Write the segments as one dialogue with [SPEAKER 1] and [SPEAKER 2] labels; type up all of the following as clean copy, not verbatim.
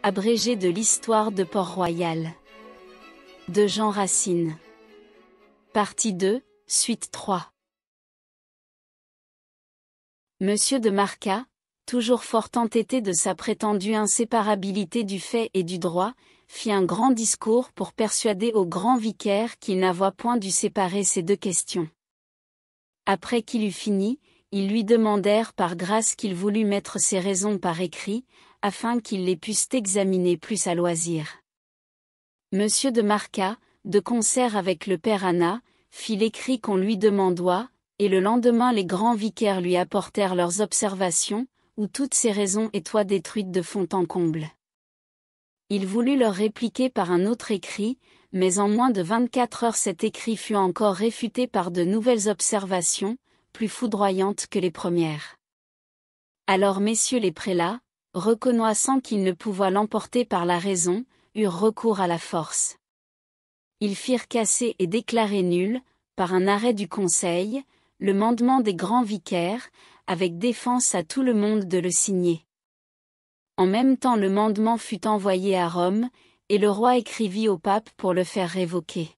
[SPEAKER 1] abrégé de l'histoire de Port-Royal. De Jean Racine. Partie 2, suite 3. Monsieur de Marquat, toujours fort entêté de sa prétendue inséparabilité du fait et du droit, fit un grand discours pour persuader au grand vicaire qu'il n'avait point dû séparer ces deux questions. Après qu'il eut fini, ils lui demandèrent par grâce qu'il voulût mettre ses raisons par écrit, afin qu'ils les pussent examiner plus à loisir. Monsieur de Marquat, de concert avec le père Anna, fit l'écrit qu'on lui demandoit, et le lendemain les grands vicaires lui apportèrent leurs observations, où toutes ces raisons étaient détruites de fond en comble. Il voulut leur répliquer par un autre écrit, mais en moins de 24 heures cet écrit fut encore réfuté par de nouvelles observations, plus foudroyantes que les premières. Alors messieurs les prélats, reconnaissant qu'ils ne pouvaient l'emporter par la raison, eurent recours à la force. Ils firent casser et déclarer nul, par un arrêt du Conseil, le mandement des grands vicaires, avec défense à tout le monde de le signer. En même temps le mandement fut envoyé à Rome, et le roi écrivit au pape pour le faire révoquer.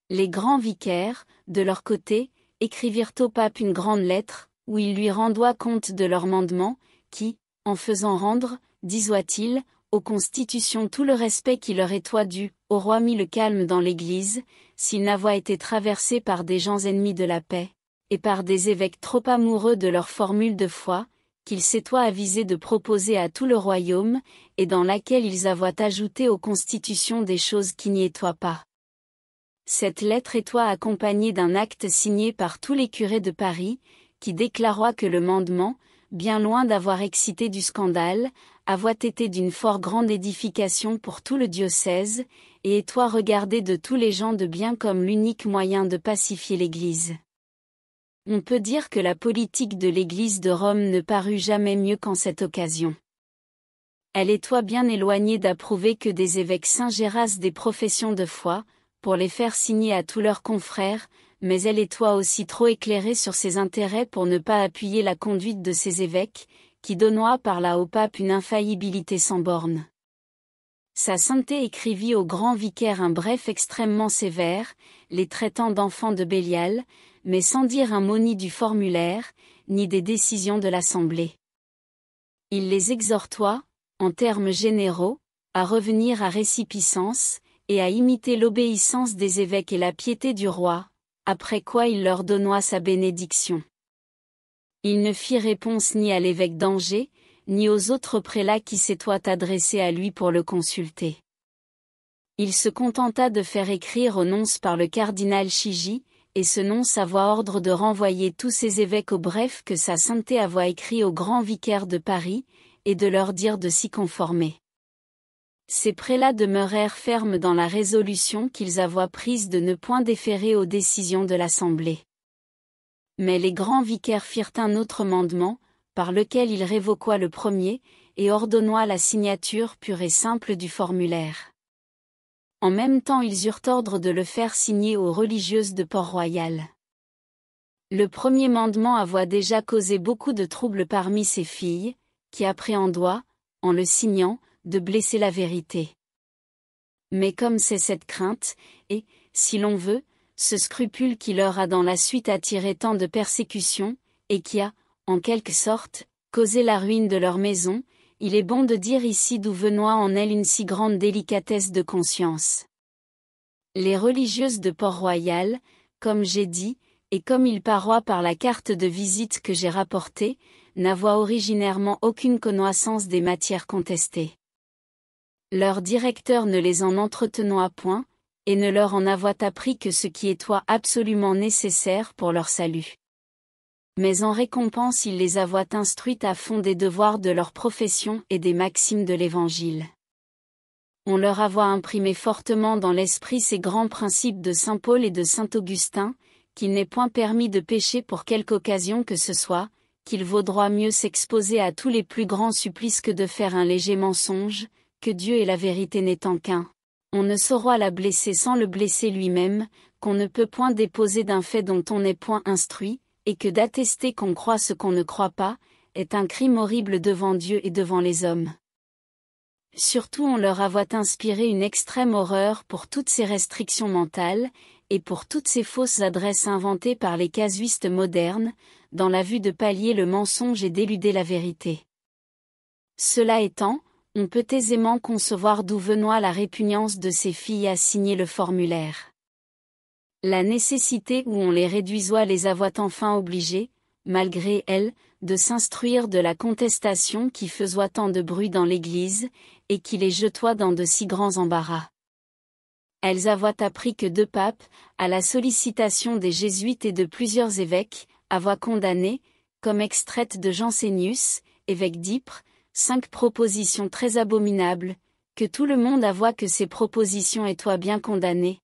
[SPEAKER 1] Les grands vicaires, de leur côté, écrivirent au pape une grande lettre, où ils lui rendoient compte de leur mandement, qui, en faisant rendre, disoit-il, aux constitutions tout le respect qui leur était dû, au roi mit le calme dans l'Église, s'il n'avait été traversé par des gens ennemis de la paix, et par des évêques trop amoureux de leur formule de foi, qu'ils s'étoient avisés de proposer à tout le royaume, et dans laquelle ils avaient ajouté aux constitutions des choses qui n'y étaient pas. Cette lettre était accompagnée d'un acte signé par tous les curés de Paris, qui déclara que le mandement, bien loin d'avoir excité du scandale, avait été d'une fort grande édification pour tout le diocèse, et était regardé de tous les gens de bien comme l'unique moyen de pacifier l'Église. On peut dire que la politique de l'Église de Rome ne parut jamais mieux qu'en cette occasion. Elle était bien éloignée d'approuver que des évêques s'ingérassent des professions de foi, pour les faire signer à tous leurs confrères, mais elle était aussi trop éclairée sur ses intérêts pour ne pas appuyer la conduite de ces évêques, qui donnaient par là au pape une infaillibilité sans borne. Sa sainteté écrivit au grand vicaire un bref extrêmement sévère, les traitant d'enfants de Bélial, mais sans dire un mot ni du formulaire, ni des décisions de l'Assemblée. Il les exhortoit, en termes généraux, à revenir à résipiscence, et à imiter l'obéissance des évêques et la piété du roi, après quoi il leur donna sa bénédiction. Il ne fit réponse ni à l'évêque d'Angers, ni aux autres prélats qui s'étaient adressés à lui pour le consulter. Il se contenta de faire écrire au nonce par le cardinal Chigi, et ce nonce avait ordre de renvoyer tous ces évêques au bref que sa sainteté avait écrit au grand vicaire de Paris, et de leur dire de s'y conformer. Ces prélats demeurèrent fermes dans la résolution qu'ils avaient prise de ne point déférer aux décisions de l'Assemblée. Mais les grands vicaires firent un autre mandement, par lequel ils révoquaient le premier, et ordonnaient la signature pure et simple du formulaire. En même temps ils eurent ordre de le faire signer aux religieuses de Port-Royal. Le premier mandement avait déjà causé beaucoup de troubles parmi ces filles, qui appréhendaient, en le signant, de blesser la vérité. Mais comme c'est cette crainte, et, si l'on veut, ce scrupule qui leur a dans la suite attiré tant de persécutions, et qui a, en quelque sorte, causé la ruine de leur maison, il est bon de dire ici d'où venait en elle une si grande délicatesse de conscience. Les religieuses de Port-Royal, comme j'ai dit, et comme il paroît par la carte de visite que j'ai rapportée, n'avaient originairement aucune connaissance des matières contestées. Leur directeur ne les en entretenait point, et ne leur en avait appris que ce qui était absolument nécessaire pour leur salut. Mais en récompense il les avait instruites à fond des devoirs de leur profession et des maximes de l'Évangile. On leur avait imprimé fortement dans l'esprit ces grands principes de saint Paul et de saint Augustin, qu'il n'est point permis de pécher pour quelque occasion que ce soit, qu'il vaudra mieux s'exposer à tous les plus grands supplices que de faire un léger mensonge, que Dieu et la vérité n'étant qu'un. On ne saura la blesser sans le blesser lui-même, qu'on ne peut point déposer d'un fait dont on n'est point instruit, et que d'attester qu'on croit ce qu'on ne croit pas, est un crime horrible devant Dieu et devant les hommes. Surtout on leur avoit inspiré une extrême horreur pour toutes ces restrictions mentales, et pour toutes ces fausses adresses inventées par les casuistes modernes, dans la vue de pallier le mensonge et d'éluder la vérité. Cela étant, on peut aisément concevoir d'où venait la répugnance de ces filles à signer le formulaire. La nécessité où on les réduisoit les avoit enfin obligées, malgré elles, de s'instruire de la contestation qui faisoit tant de bruit dans l'Église, et qui les jetoit dans de si grands embarras. Elles avoient appris que 2 papes, à la sollicitation des jésuites et de plusieurs évêques, avoient condamné, comme extraites de Jansénius, évêque d'Ypres, 5 propositions très abominables, que tout le monde avoit que ces propositions étoient bien condamnées,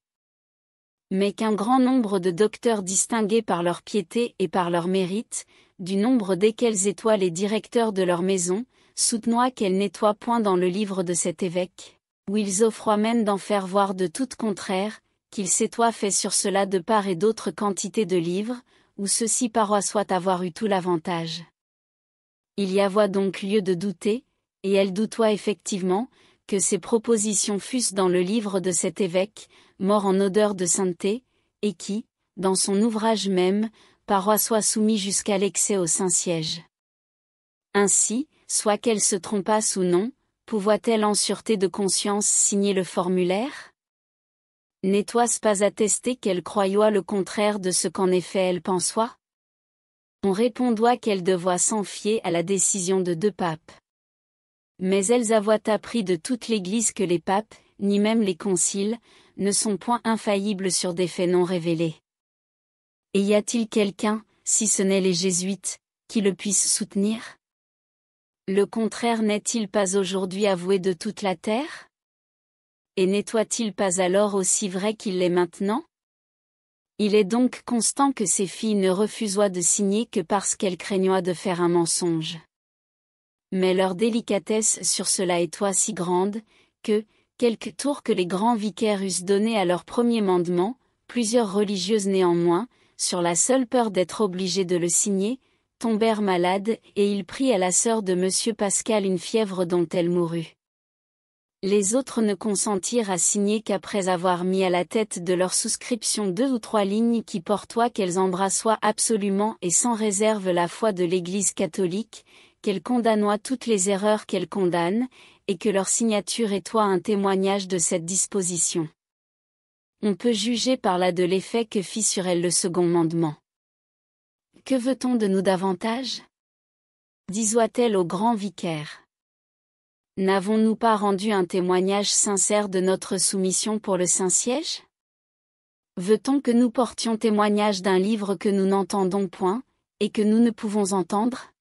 [SPEAKER 1] mais qu'un grand nombre de docteurs distingués par leur piété et par leur mérite, du nombre desquels étoient les directeurs de leur maison, soutenoient qu'elles n'étoient point dans le livre de cet évêque, où ils offroient même d'en faire voir de toutes contraires, qu'il s'étoit fait sur cela de part et d'autre quantité de livres, où ceux-ci paroissoient avoir eu tout l'avantage. Il y avoit donc lieu de douter, et elles doutoient effectivement, que ces propositions fussent dans le livre de cet évêque, mort en odeur de sainteté, et qui, dans son ouvrage même, paroissoit soumis jusqu'à l'excès au Saint-Siège. Ainsi, soit qu'elle se trompasse ou non, pouvoit-elle en sûreté de conscience signer le formulaire? N'étoit-ce pas attesté qu'elle croyoit le contraire de ce qu'en effet elle pensoit? On répondoit qu'elle devoit s'en fier à la décision de 2 papes. Mais elles avoient appris de toute l'Église que les papes, ni même les conciles, ne sont point infaillibles sur des faits non révélés. Et y a-t-il quelqu'un, si ce n'est les jésuites, qui le puisse soutenir? Le contraire n'est-il pas aujourd'hui avoué de toute la terre? Et n'était-il pas alors aussi vrai qu'il l'est maintenant? Il est donc constant que ces filles ne refusoient de signer que parce qu'elles craignoient de faire un mensonge. Mais leur délicatesse sur cela étoit si grande, que, quelque tour que les grands vicaires eussent donné à leur premier mandement, plusieurs religieuses néanmoins, sur la seule peur d'être obligées de le signer, tombèrent malades, et il prit à la sœur de M. Pascal une fièvre dont elle mourut. Les autres ne consentirent à signer qu'après avoir mis à la tête de leur souscription 2 ou 3 lignes qui portoient qu'elles embrassoient absolument et sans réserve la foi de l'Église catholique, qu'elles condamnoient toutes les erreurs qu'elles condamnent, et que leur signature étoit un témoignage de cette disposition. On peut juger par là de l'effet que fit sur elles le second mandement. Que veut-on de nous davantage? Disoit-elle au grand vicaire. N'avons-nous pas rendu un témoignage sincère de notre soumission pour le Saint-Siège? Veut-on que nous portions témoignage d'un livre que nous n'entendons point, et que nous ne pouvons entendre?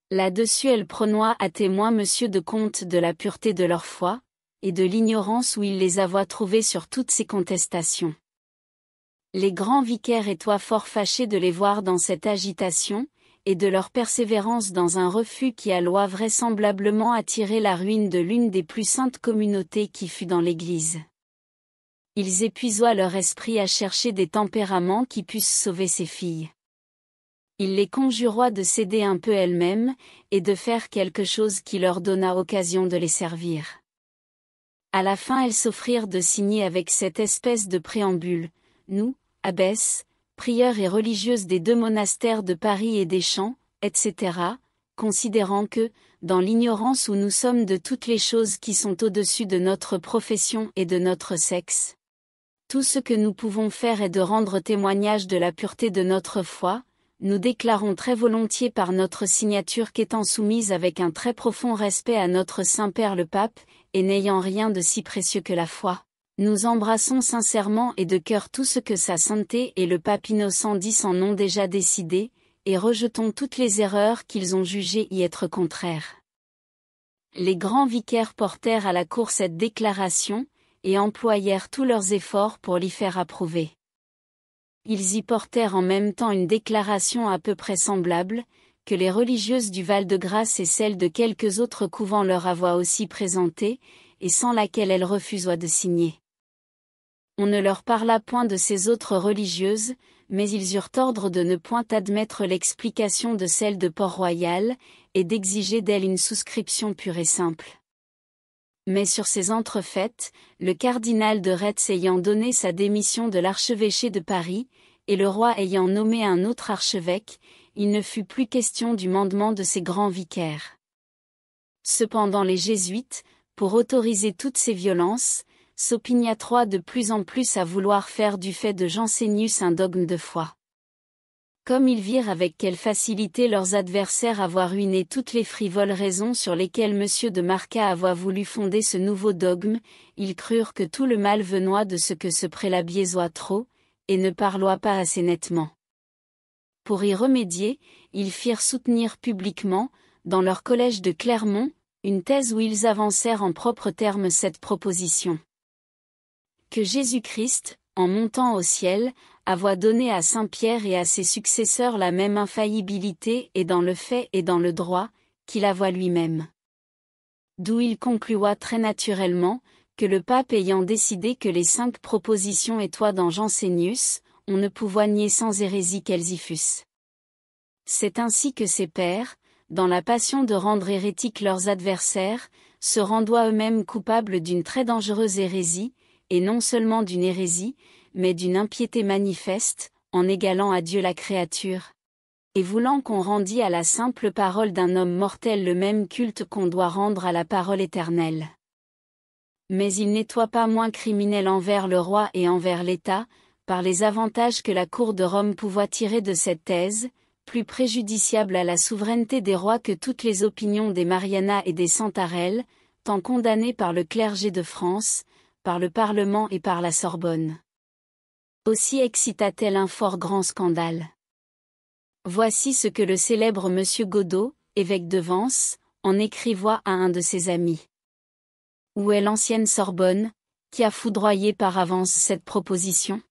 [SPEAKER 1] Là-dessus elle prenoit à témoin Monsieur de Comte de la pureté de leur foi, et de l'ignorance où il les avoit trouvés sur toutes ces contestations. Les grands vicaires étoient fort fâchés de les voir dans cette agitation, et de leur persévérance dans un refus qui alloit vraisemblablement attirer la ruine de l'une des plus saintes communautés qui fut dans l'Église. Ils épuisoient leur esprit à chercher des tempéraments qui puissent sauver ces filles. Ils les conjuroient de céder un peu elles-mêmes, et de faire quelque chose qui leur donnât occasion de les servir. À la fin elles s'offrirent de signer avec cette espèce de préambule, nous, abbesses, prieurs et religieuses des 2 monastères de Paris et des Champs, etc., considérant que, dans l'ignorance où nous sommes de toutes les choses qui sont au-dessus de notre profession et de notre sexe, tout ce que nous pouvons faire est de rendre témoignage de la pureté de notre foi, nous déclarons très volontiers par notre signature qu'étant soumise avec un très profond respect à notre Saint-Père le Pape, et n'ayant rien de si précieux que la foi, nous embrassons sincèrement et de cœur tout ce que sa sainteté et le Pape Innocent X en ont déjà décidé, et rejetons toutes les erreurs qu'ils ont jugées y être contraires. Les grands vicaires portèrent à la cour cette déclaration, et employèrent tous leurs efforts pour l'y faire approuver. Ils y portèrent en même temps une déclaration à peu près semblable, que les religieuses du Val-de-Grâce et celles de quelques autres couvents leur avoient aussi présentée, et sans laquelle elles refusoient de signer. On ne leur parla point de ces autres religieuses, mais ils eurent ordre de ne point admettre l'explication de celle de Port-Royal, et d'exiger d'elles une souscription pure et simple. Mais sur ces entrefaites, le cardinal de Retz ayant donné sa démission de l'archevêché de Paris, et le roi ayant nommé un autre archevêque, il ne fut plus question du mandement de ces grands vicaires. Cependant les jésuites, pour autoriser toutes ces violences, s'opiniâtrent de plus en plus à vouloir faire du fait de Jansénius un dogme de foi. Comme ils virent avec quelle facilité leurs adversaires avaient ruiné toutes les frivoles raisons sur lesquelles M. de Marca avait voulu fonder ce nouveau dogme, ils crurent que tout le mal venait de ce que ce prélat biaisoit trop, et ne parloit pas assez nettement. Pour y remédier, ils firent soutenir publiquement, dans leur collège de Clermont, une thèse où ils avancèrent en propres termes cette proposition. Que Jésus-Christ, en montant au ciel, avait donné à Saint Pierre et à ses successeurs la même infaillibilité et dans le fait et dans le droit, qu'il avait lui-même. D'où il conclua très naturellement, que le pape ayant décidé que les 5 propositions étoient dans Jansénius, on ne pouvait nier sans hérésie qu'elles y fussent. C'est ainsi que ces pères, dans la passion de rendre hérétiques leurs adversaires, se rendoient eux-mêmes coupables d'une très dangereuse hérésie, et non seulement d'une hérésie, mais d'une impiété manifeste, en égalant à Dieu la créature. Et voulant qu'on rendît à la simple parole d'un homme mortel le même culte qu'on doit rendre à la parole éternelle. Mais il n'était pas moins criminel envers le roi et envers l'État, par les avantages que la cour de Rome pouvait tirer de cette thèse, plus préjudiciable à la souveraineté des rois que toutes les opinions des Mariana et des Santarelles, tant condamnées par le clergé de France, par le Parlement et par la Sorbonne. Aussi excita-t-elle un fort grand scandale. Voici ce que le célèbre M. Godeau, évêque de Vence, en écrivoit à un de ses amis. Où est l'ancienne Sorbonne, qui a foudroyé par avance cette proposition?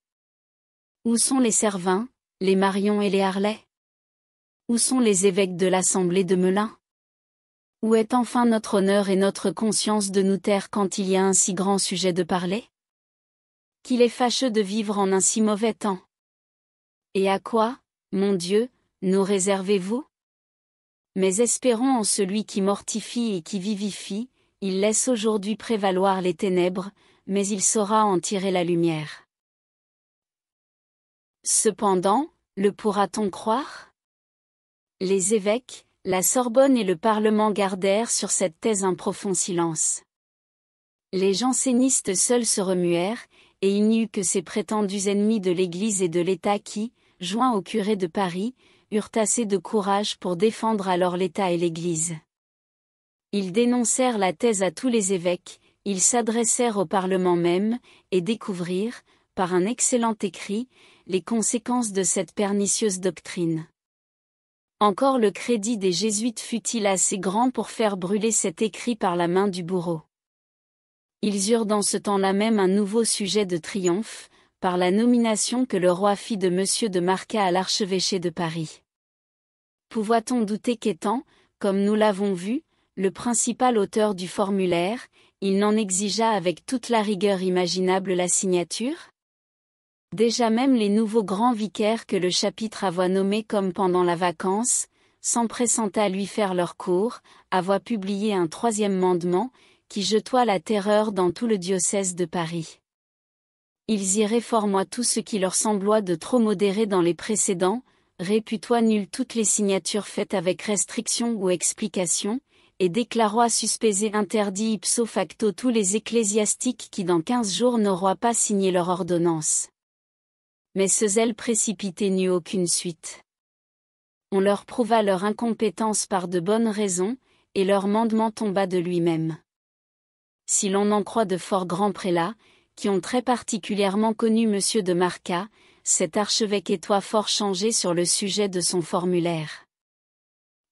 [SPEAKER 1] Où sont les Servins, les Marion et les Harlay? Où sont les évêques de l'Assemblée de Melun? Où est enfin notre honneur et notre conscience de nous taire quand il y a un si grand sujet de parler? Qu'il est fâcheux de vivre en un si mauvais temps. Et à quoi, mon Dieu, nous réservez-vous? Mais espérons en celui qui mortifie et qui vivifie, il laisse aujourd'hui prévaloir les ténèbres, mais il saura en tirer la lumière. Cependant, le pourra-t-on croire? Les évêques, la Sorbonne et le Parlement gardèrent sur cette thèse un profond silence. Les jansénistes seuls se remuèrent, et il n'y eut que ces prétendus ennemis de l'Église et de l'État qui, joints au curé de Paris, eurent assez de courage pour défendre alors l'État et l'Église. Ils dénoncèrent la thèse à tous les évêques, ils s'adressèrent au Parlement même, et découvrirent, par un excellent écrit, les conséquences de cette pernicieuse doctrine. Encore le crédit des Jésuites fut-il assez grand pour faire brûler cet écrit par la main du bourreau. Ils eurent dans ce temps-là même un nouveau sujet de triomphe, par la nomination que le roi fit de M. de Marca à l'archevêché de Paris. Pouvait-on douter qu'étant, comme nous l'avons vu, le principal auteur du formulaire, il n'en exigea avec toute la rigueur imaginable la signature? Déjà même les nouveaux grands vicaires que le chapitre avait nommés comme pendant la vacance, s'empressant à lui faire leur cours, avaient publié un 3e mandement, qui jetoit la terreur dans tout le diocèse de Paris. Ils y réformoient tout ce qui leur sembloit de trop modéré dans les précédents, réputoient nulles toutes les signatures faites avec restriction ou explication, et déclaroient suspecés interdits ipso facto tous les ecclésiastiques qui dans 15 jours n'auraient pas signé leur ordonnance. Mais ce zèle précipité n'eut aucune suite. On leur prouva leur incompétence par de bonnes raisons, et leur mandement tomba de lui-même. Si l'on en croit de fort grands prélats, qui ont très particulièrement connu M. de Marca, cet archevêque était fort changé sur le sujet de son formulaire.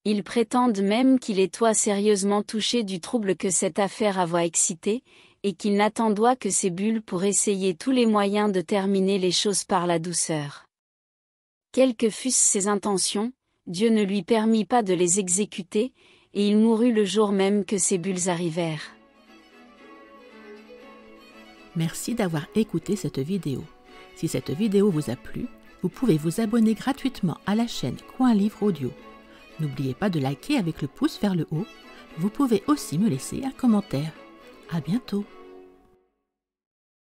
[SPEAKER 1] Ils prétendent même qu'il était sérieusement touché du trouble que cette affaire avait excité, et qu'il n'attendoit que ces bulles pour essayer tous les moyens de terminer les choses par la douceur. Quelles que fussent ses intentions, Dieu ne lui permit pas de les exécuter, et il mourut le jour même que ces bulles arrivèrent.
[SPEAKER 2] Merci d'avoir écouté cette vidéo. Si cette vidéo vous a plu, vous pouvez vous abonner gratuitement à la chaîne Coin Livre Audio. N'oubliez pas de liker avec le pouce vers le haut. Vous pouvez aussi me laisser un commentaire. À bientôt.